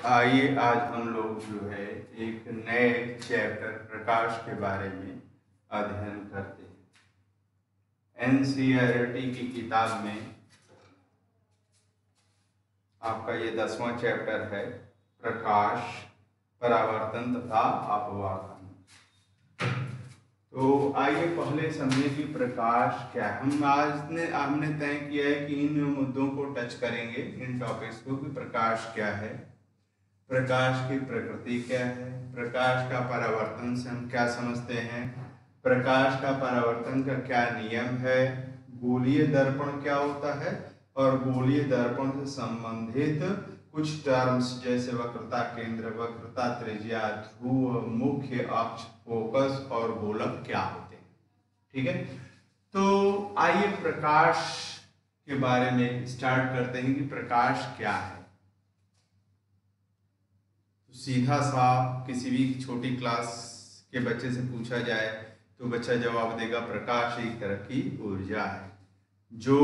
आइए आज हम लोग जो है एक नए चैप्टर प्रकाश के बारे में अध्ययन करते हैं। एनसीईआरटी की किताब में आपका ये 10वां चैप्टर है, प्रकाश, परावर्तन तथा अपवर्तन। तो आइए पहले समझे कि प्रकाश क्या है। हमने तय किया है कि इन मुद्दों को टच करेंगे, इन टॉपिक्स को, कि प्रकाश क्या है, प्रकाश की प्रकृति क्या है, प्रकाश का परावर्तन से हम क्या समझते हैं, प्रकाश का परावर्तन का क्या नियम है, गोलीय दर्पण क्या होता है, और गोलीय दर्पण से संबंधित कुछ टर्म्स जैसे वक्रता केंद्र, वक्रता त्रिज्या, ध्रुव, मुख्य अक्ष, फोकस और गोलक क्या होते हैं। ठीक है, तो आइए प्रकाश के बारे में स्टार्ट करते हैं कि प्रकाश क्या है। सीधा सा किसी भी छोटी क्लास के बच्चे से पूछा जाए तो बच्चा जवाब देगा, प्रकाश एक तरह की ऊर्जा है जो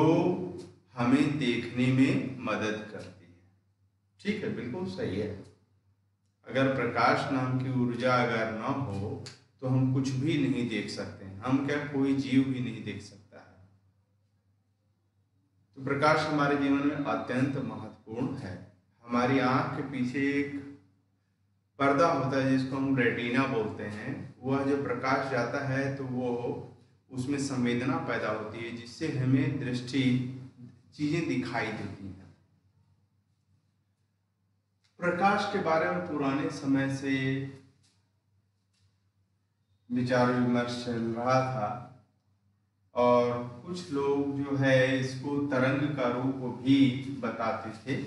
हमें देखने में मदद करती है। ठीक है, बिल्कुल सही है। अगर प्रकाश नाम की ऊर्जा अगर न हो तो हम कुछ भी नहीं देख सकते हैं। हम क्या, कोई जीव भी नहीं देख सकता है। तो प्रकाश हमारे जीवन में अत्यंत महत्वपूर्ण है। हमारी आंख के पीछे एक पर्दा होता है जिसको हम रेटिना बोलते हैं। वह जब प्रकाश जाता है तो वो उसमें संवेदना पैदा होती है जिससे हमें दृष्टि चीजें दिखाई देती हैं। प्रकाश के बारे में पुराने समय से विचार विमर्श चल रहा था और कुछ लोग जो है इसको तरंग का रूप भी बताते थे,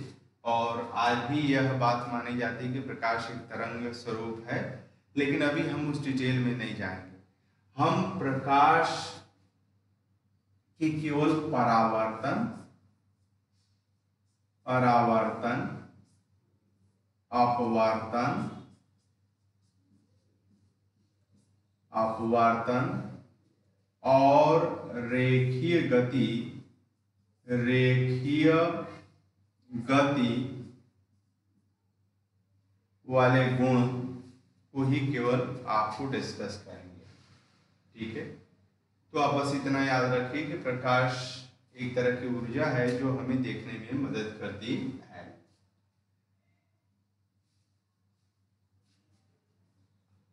और आज भी यह बात मानी जाती है कि प्रकाश एक तरंग स्वरूप है। लेकिन अभी हम उस डिटेल में नहीं जाएंगे। हम प्रकाश की केवल परावर्तन, परावर्तन, अपवर्तन, अपवर्तन और रेखीय गति, रेखीय गति वाले गुण को ही केवल आपको डिस्कस करेंगे। ठीक है, तो आप बस इतना याद रखिए कि प्रकाश एक तरह की ऊर्जा है जो हमें देखने में मदद करती है।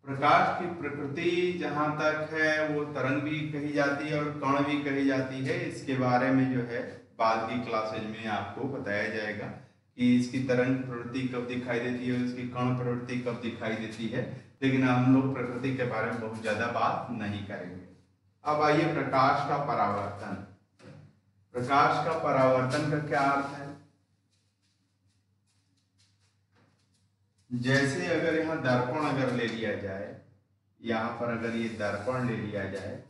प्रकाश की प्रकृति जहां तक है वो तरंग भी कही जाती है और कण भी कही जाती है। इसके बारे में जो है बाद की क्लासेज में आपको बताया जाएगा कि इसकी तरंग प्रवृत्ति कब दिखाई देती है और इसकी कण प्रवृत्ति कब दिखाई देती है। लेकिन हम लोग प्रकृति के बारे में बहुत ज्यादा बात नहीं करेंगे। अब आइए प्रकाश का परावर्तन। प्रकाश का परावर्तन का क्या अर्थ है? जैसे अगर यहाँ दर्पण अगर ले लिया जाए, यहाँ पर अगर ये दर्पण ले लिया जाए,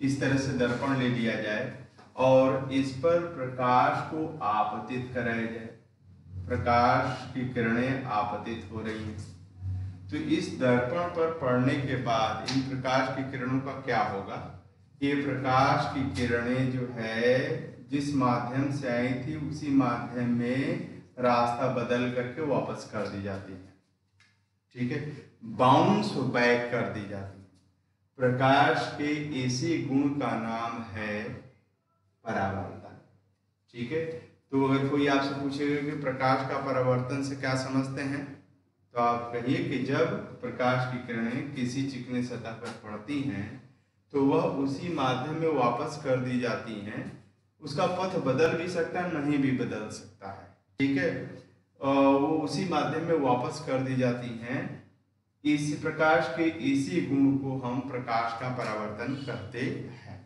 इस तरह से दर्पण ले लिया जाए और इस पर प्रकाश को आपतित कराया जाए, प्रकाश की किरणें आपतित हो रही हैं, तो इस दर्पण पर पड़ने के बाद इन प्रकाश की किरणों का क्या होगा? ये प्रकाश की किरणें जो है जिस माध्यम से आई थी उसी माध्यम में रास्ता बदल करके वापस कर दी जाती है। ठीक है, बाउंस बैक कर दी जाती है। प्रकाश के इसी गुण का नाम है परावर्तन। ठीक है, तो अगर कोई आपसे पूछेगा कि प्रकाश का परावर्तन से क्या समझते हैं, तो आप कहिए कि जब प्रकाश की किरणें किसी चिकनी सतह पर पड़ती हैं तो वह उसी माध्यम में वापस कर दी जाती हैं। उसका पथ बदल भी सकता है, नहीं भी बदल सकता है। ठीक है, वो उसी माध्यम में वापस कर दी जाती हैं। इस प्रकाश के इसी गुण को हम प्रकाश का परावर्तन कहते हैं।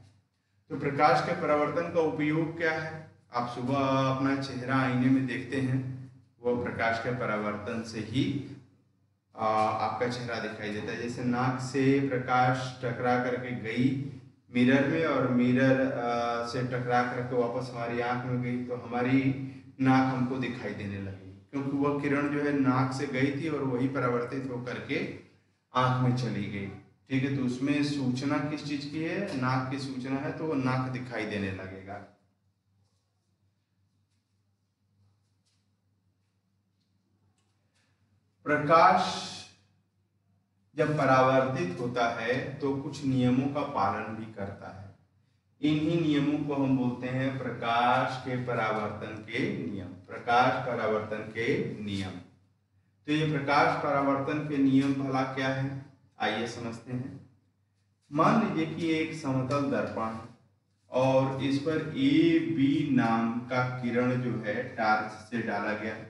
तो प्रकाश के परावर्तन का उपयोग क्या है? आप सुबह अपना चेहरा आईने में देखते हैं, वह प्रकाश के परावर्तन से ही आपका चेहरा दिखाई देता है। जैसे नाक से प्रकाश टकरा करके गई मिरर में और मिरर से टकरा करके वापस हमारी आंख में गई तो हमारी नाक हमको दिखाई देने लगी, क्योंकि वह किरण जो है नाक से गई थी और वही परावर्तित होकर के आंख में चली गई। ठीक है, तो उसमें सूचना किस चीज की है? नाक की सूचना है, तो वो नाक दिखाई देने लगेगा। प्रकाश जब परावर्तित होता है तो कुछ नियमों का पालन भी करता है। इन्हीं नियमों को हम बोलते हैं प्रकाश के परावर्तन के नियम। प्रकाश परावर्तन के नियम। तो ये प्रकाश परावर्तन के नियम भला क्या है, आइए समझते हैं। मान लीजिए कि एक समतल दर्पण है और इस पर ए बी नाम का किरण जो है टार्च से डाला गया है।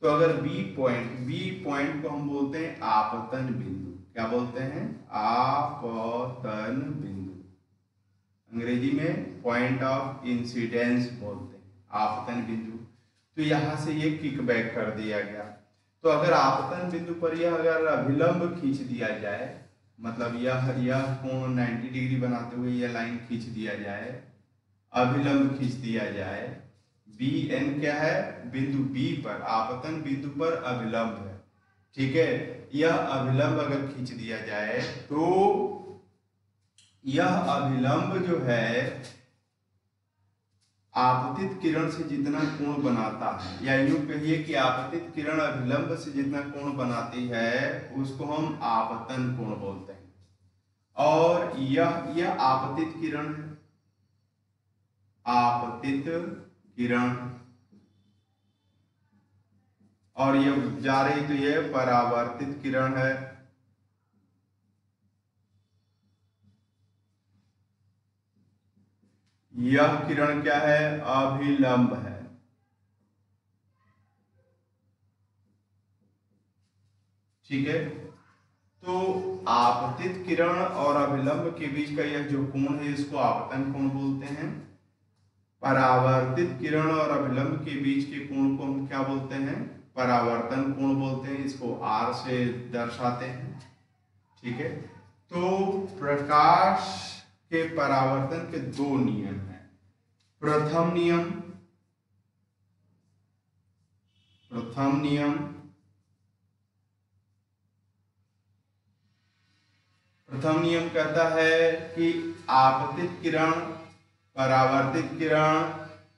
तो अगर बी पॉइंट को हम बोलते हैं आपतन बिंदु। क्या बोलते हैं? आपतन बिंदु। अंग्रेजी में पॉइंट ऑफ इंसिडेंस बोलते हैं, आपतन बिंदु। तो यहां से ये किकबैक कर दिया गया। तो अगर आपतन बिंदु पर यह अगर अभिलंब खींच दिया जाए, मतलब यह कोण 90 डिग्री बनाते हुए यह लाइन खींच दिया जाए, अभिलंब खींच दिया जाए। बी एन क्या है? बिंदु बी पर, आपतन बिंदु पर अभिलंब है, ठीक है। यह अभिलंब अगर खींच दिया जाए तो यह अभिलंब जो है आपतित किरण से जितना कोण बनाता है, या यूं कहिए कि आपतित किरण अभिलंब से जितना कोण बनाती है उसको हम आपतन कोण बोलते हैं। और यह आपतित किरण है, आपतित किरण, और यह जा रही तो यह परावर्तित किरण है। यह किरण क्या है? अभिलंब है। ठीक है। तो आपतित किरण और अभिलंब के बीच का यह जो कोण है इसको आपतन कोण बोलते हैं। परावर्तित किरण और अभिलंब के बीच के कोण को हम क्या बोलते हैं? परावर्तन कोण बोलते हैं। इसको आर से दर्शाते हैं, ठीक है। तो प्रकाश के परावर्तन के दो नियम हैं। प्रथम नियम कहता है कि आपतित किरण, परावर्तित किरण,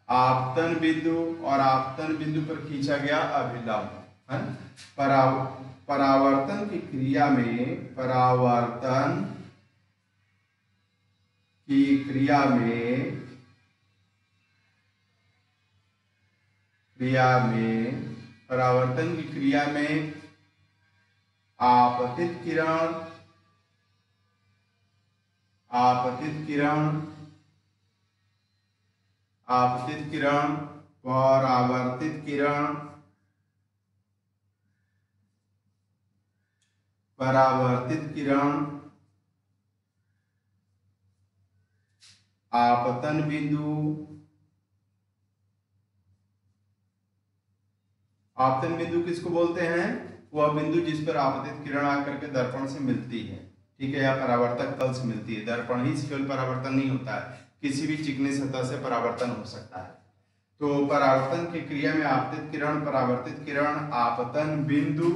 आपतन बिंदु और आपतन बिंदु पर खींचा गया अभिलंब है। परावर्तन की क्रिया में परावर्तन की क्रिया में आपतित किरण, परावर्तित किरण, आपतन बिंदु। आपतन बिंदु किसको बोलते हैं? वह बिंदु जिस पर आपतित किरण आकर के दर्पण से मिलती है, ठीक है, या परावर्तक तल से मिलती है। दर्पण ही से केवल परावर्तन नहीं होता है, किसी भी चिकनी सतह से परावर्तन हो सकता है। तो परावर्तन की क्रिया में आपतित किरण, परावर्तित किरण, आपतन बिंदु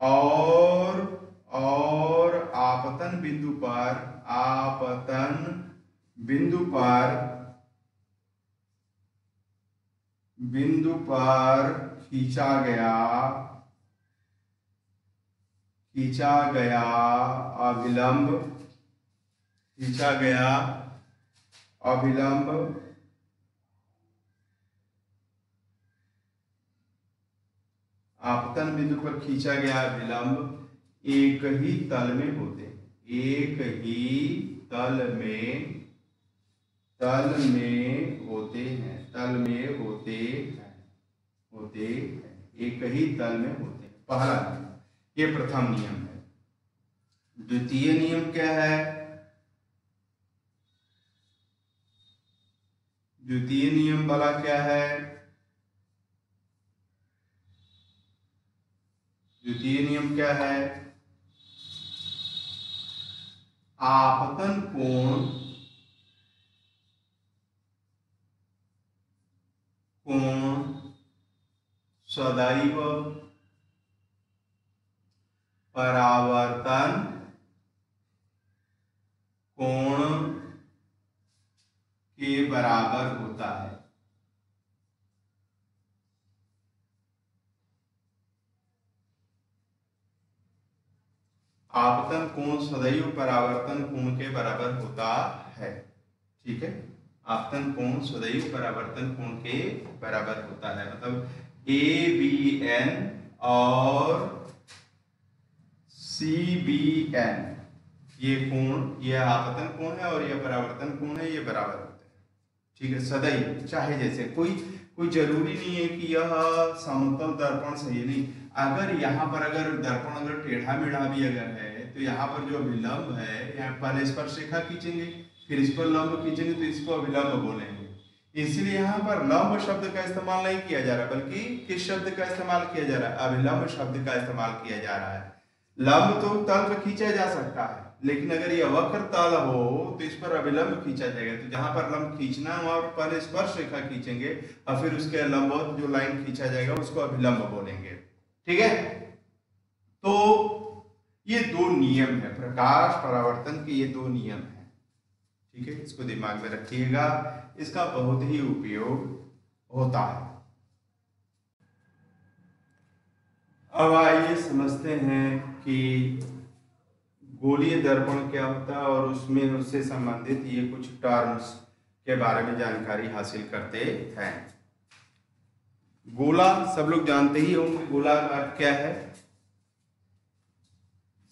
और आपतन बिंदु पर खींचा गया अभिलंब आपतन बिंदु पर खींचा गया अभिलंब एक ही तल में होते हैं, एक ही तल में होते हैं। पहला नियम, ये प्रथम नियम है। द्वितीय नियम क्या है? द्वितीय नियम वाला क्या है? द्वितीय नियम क्या है? आपतन कोण सदैव परावर्तन कोण के बराबर होता है। आपतन कोण सदैव परावर्तन कोण के बराबर होता है। ठीक है, आपतन कोण सदैव परावर्तन कोण के बराबर होता है, मतलब ABN और CBN ये कोण, ये आपतन कोण है और ये परावर्तन कोण है, ये बराबर होते हैं। ठीक है, सदैव, चाहे जैसे कोई जरूरी नहीं है कि यह समतल दर्पण सही नहीं। अगर यहाँ पर अगर दर्पण अगर टेढ़ा मेढ़ा भी अगर है तो यहाँ पर जो अभिलंब है, यहाँ पहले स्पर्श रेखा खींचेंगे, फिर इस पर लंब खींचेंगे तो इसको अभिलंब बोलेंगे। इसलिए यहाँ पर लंब शब्द का इस्तेमाल नहीं किया जा रहा, बल्कि किस शब्द का इस्तेमाल किया जा रहा है? अभिलंब शब्द का इस्तेमाल किया जा रहा है। लंब तो तल पर खींचा जा सकता है, लेकिन अगर ये वक्र तल हो तो इस पर अभिलंब खींचा जाएगा। तो जहां पर लंब खींचना है वहां पर स्पर्श रेखा खींचेंगे और फिर उसके लंबवत जो लाइन खींचा जाएगा उसको अभिलंब बोलेंगे। ठीक है, तो ये दो नियम है, प्रकाश परावर्तन के ये दो नियम है। ठीक है, इसको दिमाग में रखिएगा, इसका बहुत ही उपयोग होता है। अब आइए समझते हैं कि गोलीय दर्पण क्या होता है और उसमें उससे संबंधित ये कुछ टर्म्स के बारे में जानकारी हासिल करते हैं। गोला सब लोग जानते ही होंगे, गोला का अर्थ क्या है?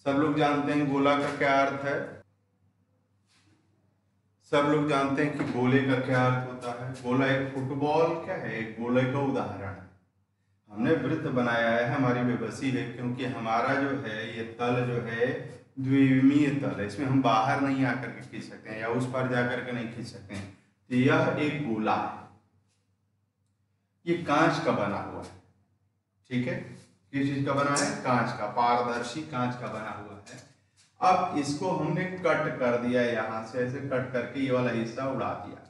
सब लोग जानते हैं गोला का क्या अर्थ है? सब लोग जानते हैं कि गोले का क्या अर्थ होता है? गोला एक फुटबॉल क्या है, एक गोले का उदाहरण है। हमने वृत्त बनाया है, हमारी बेबसी है, क्योंकि हमारा जो है ये तल जो है द्विविमीय तल है, इसमें हम बाहर नहीं आकर के खींच सकते हैं या उस पर जाकर के नहीं खींच सकते हैं। तो यह एक गोला है, ये कांच का बना हुआ है। ठीक है, किस चीज का बना है? कांच का, पारदर्शी कांच का बना हुआ है। अब इसको हमने कट कर दिया, यहां से ऐसे कट करके ये वाला हिस्सा उड़ा दिया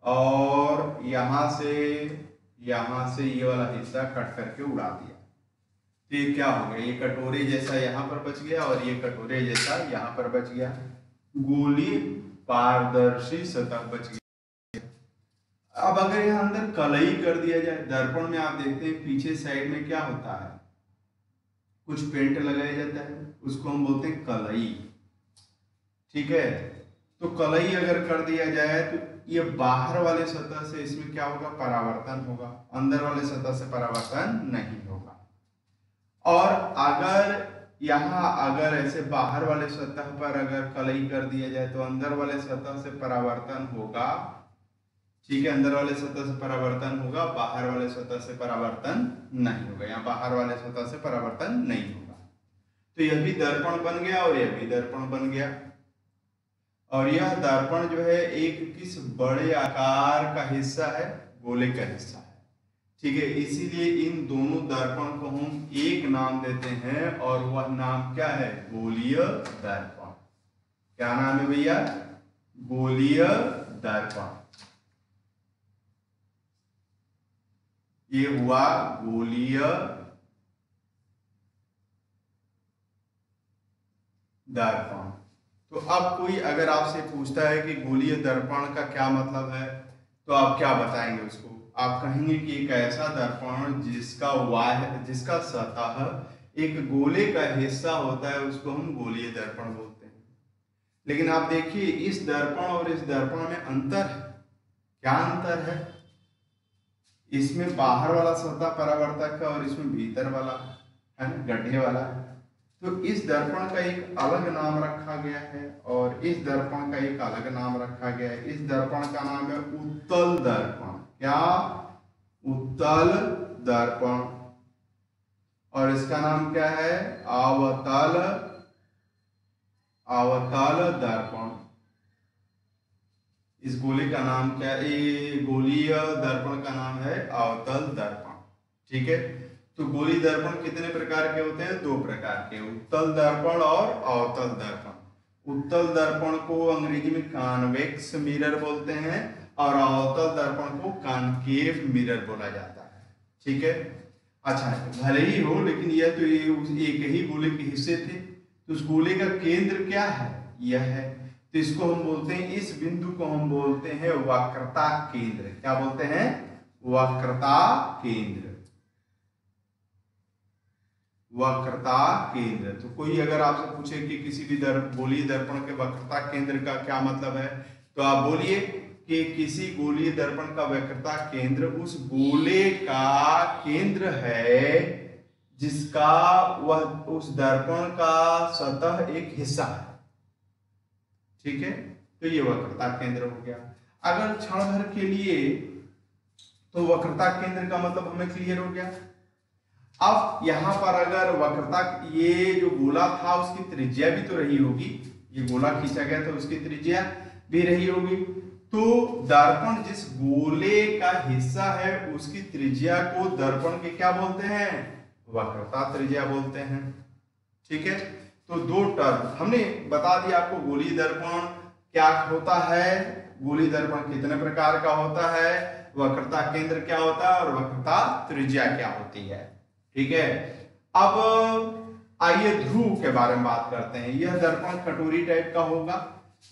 और यहां से ये वाला हिस्सा कट करके उड़ा दिया। तो ये क्या हो गया? ये कटोरे जैसा यहाँ पर बच गया और ये कटोरे जैसा यहाँ पर बच गया, गोलीय पारदर्शी सतह बच गया। अब अगर यहाँ अंदर कलई कर दिया जाए, दर्पण में आप देखते हैं पीछे साइड में क्या होता है, कुछ पेंट लगाया जाता है, उसको हम बोलते हैं कलई। ठीक है, तो कलई अगर कर दिया जाए तो ये बाहर वाले सतह से इसमें क्या होगा? परावर्तन होगा, अंदर वाले सतह से परावर्तन नहीं होगा। और अगर यहाँ अगर ऐसे बाहर वाले सतह पर अगर कलई कर दिया जाए तो अंदर वाले सतह से परावर्तन होगा। ठीक है, अंदर वाले सतह से परावर्तन होगा, बाहर वाले सतह से परावर्तन नहीं होगा। यहाँ बाहर वाले सतह से परावर्तन नहीं होगा। तो यह भी दर्पण बन गया और यह भी दर्पण बन गया। और यह दर्पण जो है एक किस बड़े आकार का हिस्सा है? गोले का हिस्सा है। ठीक है, इसीलिए इन दोनों दर्पण को हम एक नाम देते हैं और वह नाम क्या है? गोलीय दर्पण। क्या नाम है भैया? गोलीय दर्पण। ये हुआ गोलीय दर्पण। तो अब कोई अगर आपसे पूछता है कि गोलीय दर्पण का क्या मतलब है, तो आप क्या बताएंगे उसको? आप कहेंगे कि एक ऐसा दर्पण जिसका सतह एक गोले का हिस्सा होता है, उसको हम गोलीय दर्पण बोलते हैं। लेकिन आप देखिए इस दर्पण और इस दर्पण में अंतर है। क्या अंतर है? इसमें बाहर वाला सतह परावर्तक है और इसमें भीतर वाला है ना, गड्ढे वाला है। तो इस दर्पण का एक अलग नाम रखा गया है और इस दर्पण का एक अलग नाम रखा गया है। इस दर्पण का नाम है उत्तल दर्पण। क्या? उत्तल दर्पण। और इसका नाम क्या है? अवतल दर्पण। इस गोले का नाम क्या है? गोलीय दर्पण का नाम है अवतल दर्पण। ठीक है, तो गोलीय दर्पण कितने प्रकार के होते हैं? दो प्रकार के, उत्तल दर्पण और अवतल दर्पण। उत्तल दर्पण को अंग्रेजी में कॉन्वेक्स मिरर बोलते हैं और अवतल दर्पण को कॉनकेव मिरर बोला जाता है। ठीक है, अच्छा भले ही हो, लेकिन यह तो एक ही गोले के हिस्से थे। तो उस गोले का केंद्र क्या है? यह है। तो इसको हम बोलते हैं, इस बिंदु को हम बोलते हैं वक्रता केंद्र। क्या बोलते हैं? वक्रता केंद्र। वक्रता केंद्र। तो कोई अगर आपसे पूछे कि किसी भी गोलीय दर्पण के वक्रता केंद्र का क्या मतलब है, तो आप बोलिए कि किसी गोलीय दर्पण का वक्रता केंद्र उस गोले का केंद्र है जिसका वह उस दर्पण का सतह एक हिस्सा है। ठीक है, तो ये वक्रता केंद्र हो गया। अगर क्षण भर के लिए, तो वक्रता केंद्र का मतलब हमें क्लियर हो गया। अब यहां पर अगर वक्रता, ये जो गोला था उसकी त्रिज्या भी तो रही होगी, ये गोला खींचा गया तो उसकी त्रिज्या भी रही होगी। तो दर्पण जिस गोले का हिस्सा है उसकी त्रिज्या को दर्पण के क्या बोलते हैं, वक्रता त्रिज्या बोलते हैं। ठीक है, तो दो टर्म हमने बता दिया आपको। गोलीय दर्पण क्या होता है, गोलीय दर्पण कितने प्रकार का होता है, वक्रता केंद्र क्या होता है और वक्रता त्रिज्या क्या होती है। ठीक है, अब आइए ध्रुव के बारे में बात करते हैं। यह दर्पण कटोरी टाइप का होगा।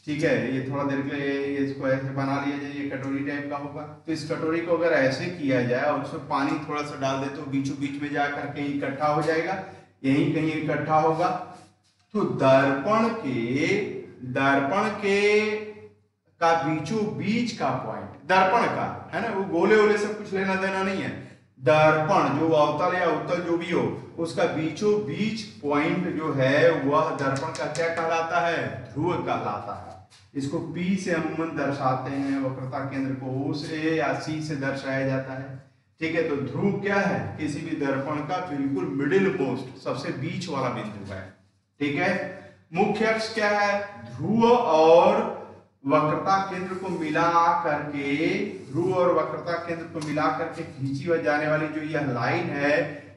ठीक है, ये थोड़ा देर के लिए इसको ऐसे बना लिया जाए, ये कटोरी टाइप का होगा। तो इस कटोरी को अगर ऐसे किया जाए और उसमें पानी थोड़ा सा डाल दे तो बीचों बीच में जाकर कहीं इकट्ठा हो जाएगा, यहीं कहीं इकट्ठा होगा। तो दर्पण के का बीचों बीच का पॉइंट, दर्पण का है ना, वो गोले वोले से कुछ लेना देना नहीं है। दर्पण जो अवतल या उत्तल जो भी हो, उसका बीचों बीच पॉइंट जो है वह दर्पण का क्या कहलाता है, ध्रुव कहलाता है। इसको P से अमूमन दर्शाते हैं, वक्रता केंद्र को O से या C से दर्शाया जाता है। ठीक है, तो ध्रुव क्या है, किसी भी दर्पण का बिल्कुल मिडिल मोस्ट, सबसे बीच वाला बिंदु है। ठीक है, मुख्य अक्ष क्या है, ध्रुव और वक्रता केंद्र को मिला करके, ध्रुव और वक्रता केंद्र को मिला करके खींची जाने वाली जो यह लाइन है,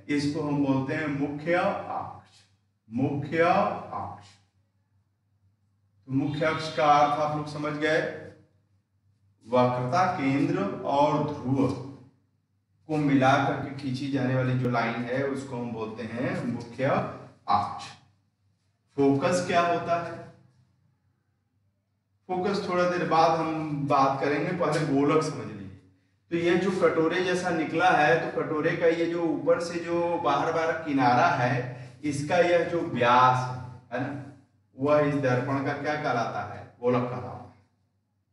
इसको हम बोलते हैं मुख्य अक्ष। मुख्य अक्ष, तो मुख्य अक्ष का अर्थ आप लोग समझ गए। वक्रता केंद्र और ध्रुव को मिला करके खींची जाने वाली जो लाइन है उसको हम बोलते हैं मुख्य अक्ष। फोकस क्या होता है, फोकस थोड़ा देर बाद हम बात करेंगे, पहले गोलक समझ लीजिए। तो ये जो कटोरे जैसा निकला है, तो कटोरे का ये जो ऊपर से जो बाहर बाहर किनारा है, इसका यह जो व्यास है ना, वह इस दर्पण का क्या कहलाता है, गोलक कहलाता है।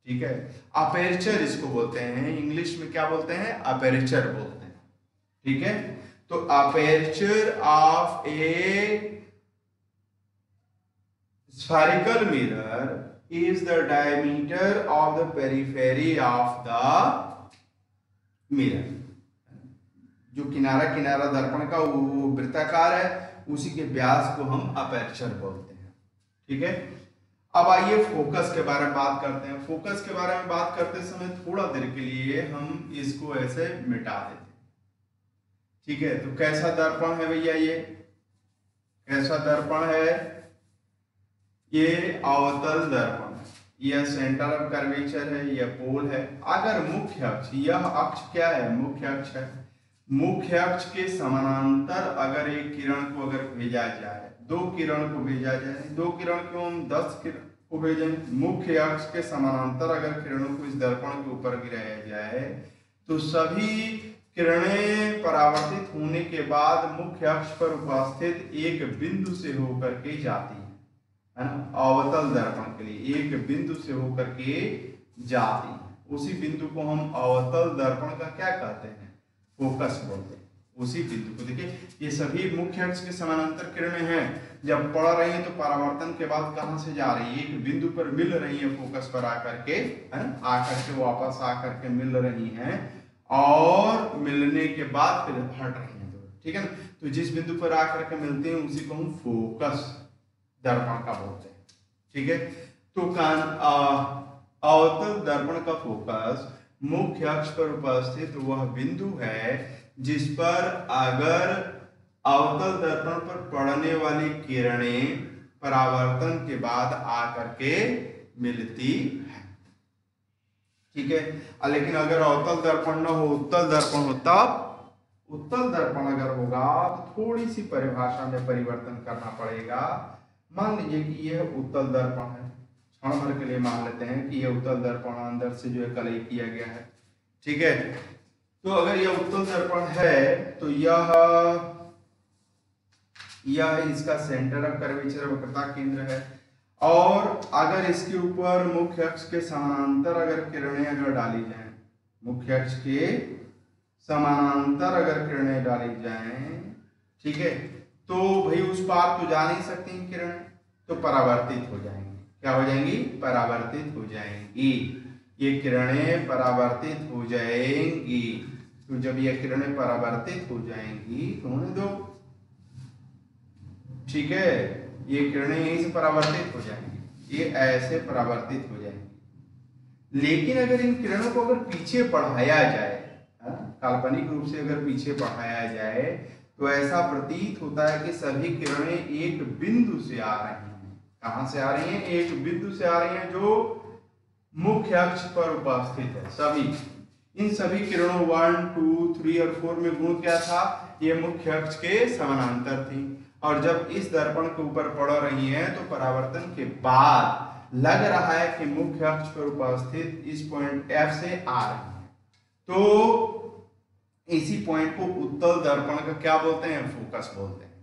ठीक है, अपेर्चर इसको बोलते हैं, इंग्लिश में क्या बोलते हैं, अपेर्चर बोलते हैं। ठीक है, तो aperture of a spherical mirror is the diameter of the periphery of the mirror। जो किनारा किनारा दर्पण का वो वृत्ताकार है, उसी के व्यास को हम अपेर्चर बोलते हैं। ठीक है, अब आइए फोकस के बारे में बात करते हैं। फोकस के बारे में बात करते समय थोड़ा देर के लिए हम इसको ऐसे मिटा देते हैं। ठीक है, तो कैसा दर्पण है भैया, ये कैसा दर्पण है, ये अवतल दर्पण, यह सेंटर ऑफ कर्वेचर है, यह पोल है। अगर मुख्य अक्ष, यह अक्ष क्या है, मुख्य अक्ष है, मुख्य अक्ष के समानांतर अगर एक किरण को अगर भेजा जाए, दो किरण को भेजा जाए, दो किरण को हम 10 किरण को भेजें, मुख्य अक्ष के समानांतर अगर किरणों को इस दर्पण के ऊपर गिराया जाए, तो सभी किरणें परावर्तित होने के बाद मुख्य अक्ष पर उपस्थित एक बिंदु से होकर के जाती है ना, अवतल दर्पण के लिए एक बिंदु से होकर के जाती है। उसी बिंदु को हम अवतल दर्पण का क्या कहते हैं, फोकस बोलते हैं। उसी बिंदु को देखिए, ये सभी मुख्य अक्ष के समानांतर किरणें हैं, जब पड़ रही हैं तो परावर्तन के बाद कहां से जा रही है, एक बिंदु पर मिल रही है, फोकस पर आकर के, है ना, आकर के वापस आकर के मिल रही हैं और मिलने के बाद फिर हट रही हैं। ठीक है ना, तो जिस बिंदु पर आकर के मिलते हैं उसी को हम फोकस दर्पण का बोलते हैं। ठीक है, तो अवतल दर्पण का फोकस मुख्य अक्ष पर उपस्थित वह बिंदु है जिस पर अगर अवतल दर्पण पर पड़ने वाली किरणें परावर्तन के बाद आकर के मिलती है। ठीक है, लेकिन अगर अवतल दर्पण न हो, उत्तल दर्पण हो, तब उत्तल दर्पण अगर होगा तो थोड़ी सी परिभाषा में परिवर्तन करना पड़ेगा। मान लीजिए कि यह उत्तल दर्पण है, क्षण भर के लिए मान लेते हैं कि यह उत्तल दर्पण अंदर से जो है कलई किया गया है। ठीक है, तो अगर यह उत्तल दर्पण है तो यह यह इसका सेंटर ऑफ कर्वेचर वक्रता केंद्र है। और अगर इसके ऊपर मुख्य अक्ष के समानांतर अगर किरणें अगर डाली जाएं, मुख्य अक्ष के समानांतर अगर किरणें डाली जाएं, ठीक है, तो भाई उस पार तो जा नहीं सकती किरणें, तो परावर्तित हो जाएंगी। क्या हो जाएंगी? परावर्तित हो जाएंगी। ये किरणें परावर्तित हो जाएंगी। तो जब ये किरणें परावर्तित हो जाएंगी तो होने दो, ठीक है, ये किरणें यहीं से परावर्तित हो जाएंगी, ये ऐसे परावर्तित हो जाएंगी। लेकिन अगर इन किरणों को अगर पीछे बढ़ाया जाए, काल्पनिक रूप से अगर पीछे बढ़ाया जाए, तो ऐसा प्रतीत होता है कि सभी किरणें एक बिंदु से आ रही हैं। कहां से आ रही हैं? एक बिंदु से आ रही हैं जो मुख्य अक्ष पर उपस्थित है। सभी, इन सभी किरणों 1, 2, 3 और 4 में गुण क्या था? ये मुख्य अक्ष के समानांतर थी। और जब इस दर्पण के ऊपर पड़ रही हैं तो परावर्तन के बाद लग रहा है कि मुख्य अक्ष पर उपस्थित इस पॉइंट F से आ रही है। तो इसी पॉइंट को उत्तल दर्पण का क्या बोलते हैं? फोकस बोलते हैं।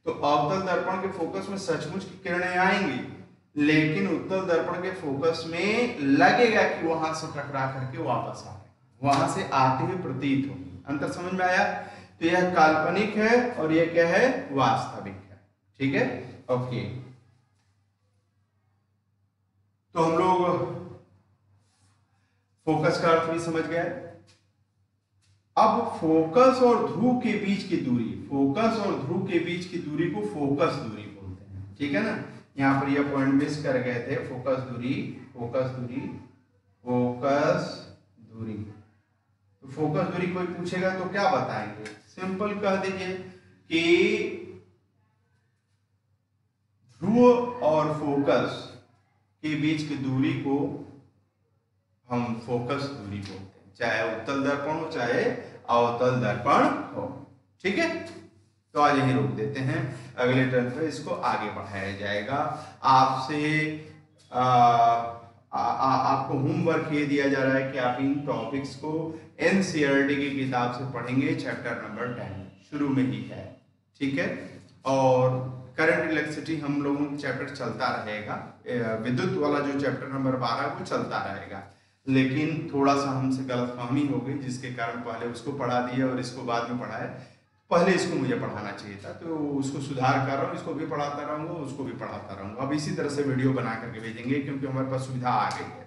तो अवतल दर्पण के फोकस में सचमुच की किरणें आएंगी, लेकिन उत्तल दर्पण के फोकस में लगेगा कि वहां से टकरा करके वापस आ रहे, वहां से आते हुए प्रतीत होगी। अंतर समझ में आया? तो यह काल्पनिक है और यह क्या है? वास्तविक है। ठीक है, ओके। तो हम लोग फोकस का अर्थ भी समझ गए। अब फोकस और ध्रुव के बीच की दूरी, फोकस और ध्रुव के बीच की दूरी को फोकस दूरी बोलते हैं। ठीक है ना? यहां पर यह पॉइंट मिस कर गए थे। फोकस दूरी, फोकस दूरी, फोकस दूरी। तो फोकस दूरी कोई पूछेगा तो क्या बताएंगे? सिंपल कह दीजिए कि ध्रुव और फोकस के बीच की दूरी को हम फोकस दूरी बोलते हैं, चाहे उत्तल दर्पण हो चाहे अवतल दर्पण हो। ठीक है, तो आज यही रोक देते हैं, अगले टर्न पे इसको आगे बढ़ाया जाएगा। आपसे आपको होमवर्क ये दिया जा रहा है कि आप इन टॉपिक्स को एनसीईआरटी की किताब से पढ़ेंगे। चैप्टर नंबर 10 शुरू में ही है। ठीक है, और करंट इलेक्ट्रिसिटी हम लोगों का चैप्टर चलता रहेगा। विद्युत वाला जो चैप्टर नंबर 12 वो चलता रहेगा, लेकिन थोड़ा सा हमसे गलतफहमी हो गई, जिसके कारण पहले उसको पढ़ा दिया और इसको बाद में पढ़ाया। पहले इसको मुझे पढ़ाना चाहिए था, तो उसको सुधार कर रहा हूँ। इसको भी पढ़ाता रहूँगा, उसको भी पढ़ाता रहूँगा। अब इसी तरह से वीडियो बना करके भेजेंगे, क्योंकि हमारे पास सुविधा आ गई है।